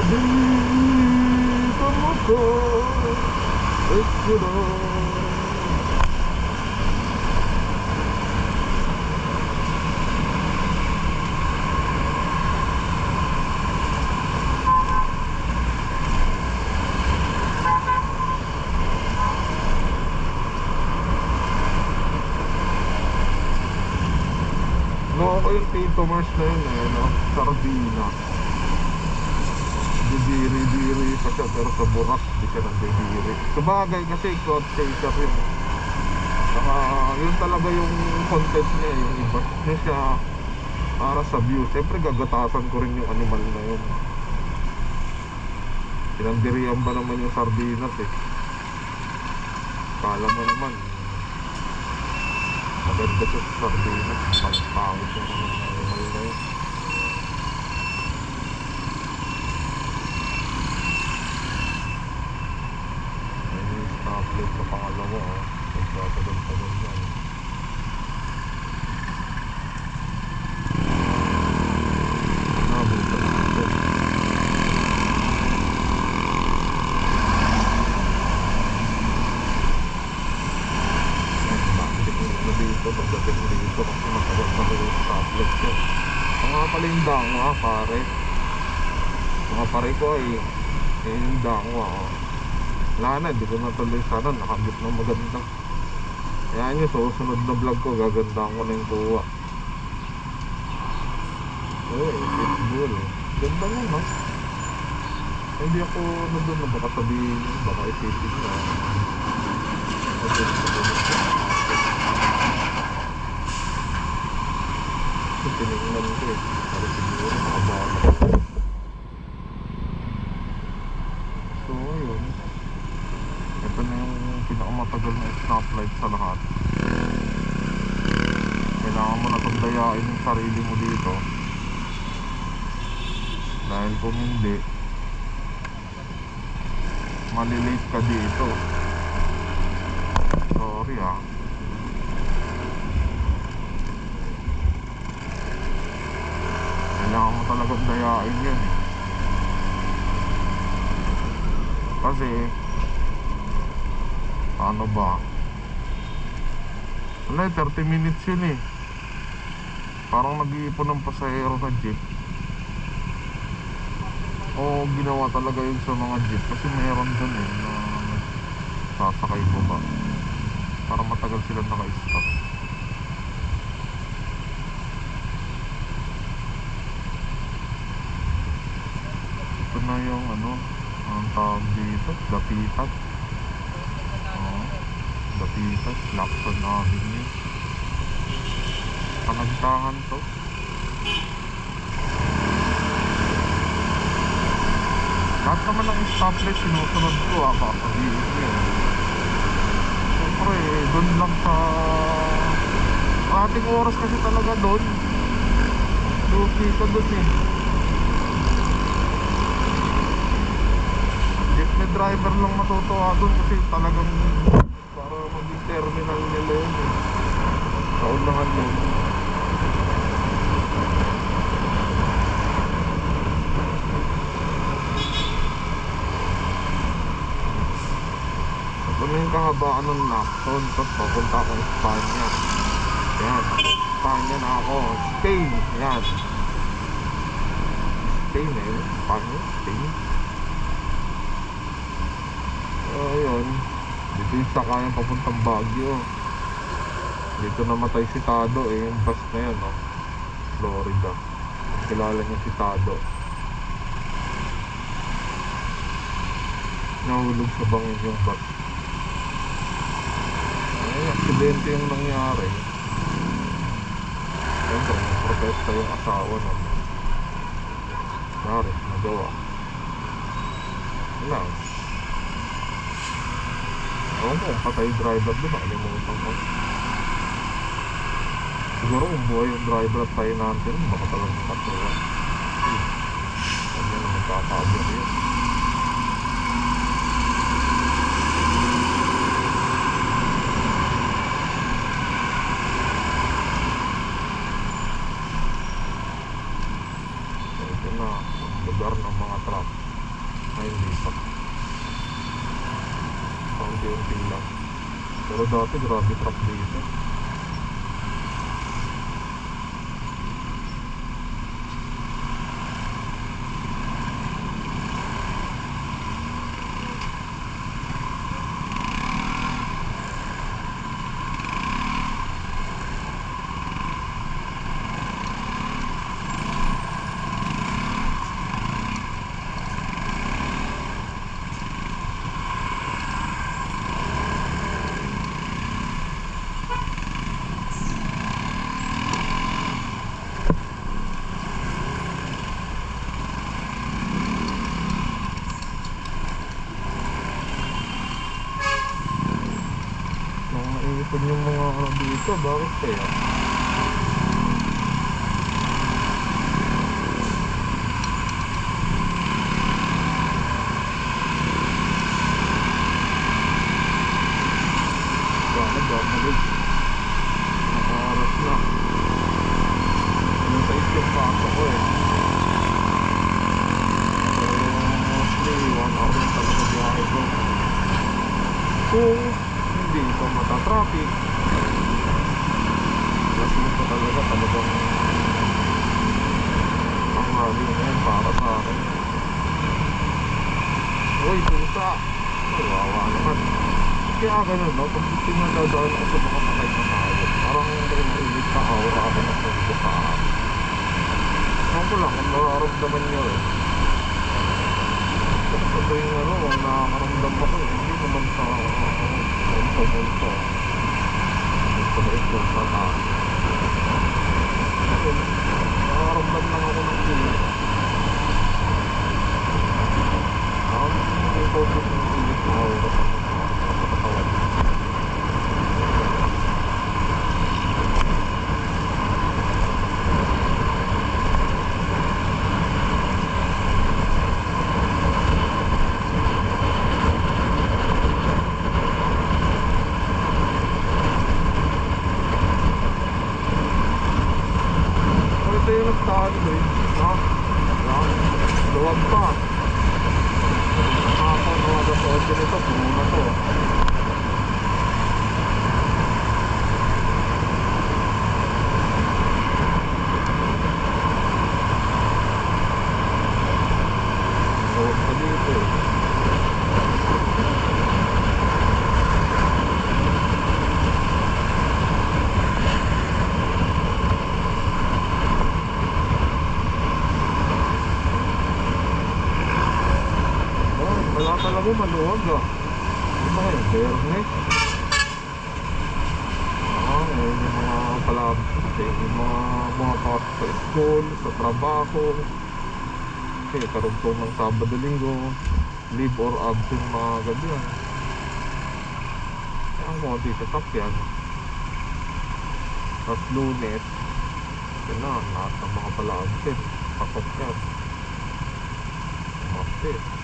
dito mo ko siguro. No, ko yung Tito Mars na yun eh, no? Sardina. Didiri-diri pa siya, pero sa Burak, di siya nagdidiri. Sabagay kasi cloud chaser yun. Saka, yun talaga yung content niya, yung iba niya siya para sa view. Siyempre, gagatasan ko rin yung animal na yun. Pinandirian ba naman yung sardinas eh. Kala mo naman, maganda siya sa sardinas. Pangit yung animal na yun. Stoplight sa pangalawa oh. Nagtatagal-tagal yan. Nabutan natin. Bakit na dito? Pagdating mo dito kasi matagal-tagal yung stoplight yan. Mga pala yung dangwa pare. Mga pare ko ay yung dangwa oh. Wala na, hindi ko natuloy sana, nakagit na maganda. Kaya nyo, susunod na vlog ko, gagandaan ko na yung kuha. Pitbull. Ganda mo, no? Hindi ako nandun na baka sabihin, baka isipin na. Tinignan ko eh. Para siguro, nakabala ko. So, ayun. Ito na yung pinakamatagal na stoplight sa lahat. Kailangan mo na dayain yung sarili mo dito. Dahil kung hindi, malilate ka dito. Sorry ah. Kailangan mo talagang dayain yun eh. Kasi ano ba? Wala, 30 minutes yun eh. Parang nag-iipon ng pasahero na jeep. O ginawa talaga yun sa mga jeep. Kasi mayroon dun eh na sasakay ko ba para matagal sila naka-stop. Ito na yung ano, ang tawag dito, Dapitan. Dapitan, Lacson Avenue. Panagtangan to. Lahat naman ng stoplight sinusunod ko kakasabihin ko yun. Siyempre, doon lang sa ating oras kasi talaga doon. Luki ka doon eh. Jeepney driver lang matutuwa doon kasi talagang para maging terminal nila yun eh. Kaunahan yun. Ito na yung kahabaan ng Lacson. Tapos papunta akong Espanya. Yan, Espanya na ako. Spain, yan. Spain eh, Espanya, Spain. Ayun. Dito yung sakayang papuntang Baguio. Dito namatay si Tado eh, yung bus na yan no? Florida. Kilala niya si Tado. Nahulog sa bangin yung bus. Ay, aksidente yung nangyari. Siyempre, protesta yung asawa nun. Nari, nagawa. Wala. Ewan ko kung patay driver doon, nakalimutan ko. Siguro kung buhay yung driver at tayo natin, baka talagang katuwa. Huwag yan ang magkakabot yun. Ito na, ang lugar ng mga truck. Ay, hindi pa. Paunti-unti lang. Pero dati grabe truck dito. Nakaipon yung mga ano dito, bakit kaya? Bakit babalik? Nakaharap na. Yung side yung paso ko eh. Pero mostly 1 hour lang talaga biyahe ko. Kung hindi pa mata-traffic, lasing ko talagang ang hali na yan para sa akin. Uy, pusa! Wawa naman. Kaya ganun, no? Pag pinadadaan ako sa mga patay na tao, parang may mailit na aura ako na pwede sa akin. Ewan ko lang, kung nararamdaman nyo eh. Pero sa tuwing ano, nakakaramdam ako eh. Hindi naman sa multo. Gusto na ito sa taas. Nakakaramdam lang ako ng pilit. May focus ng pilit na aura sa katawan. Ito yung nagtaan mo eh. Ha? Luwag pa. Nakakon mga gasod ko nito. Puno na to. Luwag pa dito eh. Wala talaga maluwag ah. Ano ba kayo? Bernes? Ngayon yung mga palabas yung mga part sa school, sa trabaho. Kasi karugtong ng Sabado, Linggo, leave or absent mga ganyan. Kaya ang mga dito sakyan. Tapos Lunes, yun na, lahat ng mga palabas pasok yan. Mapit.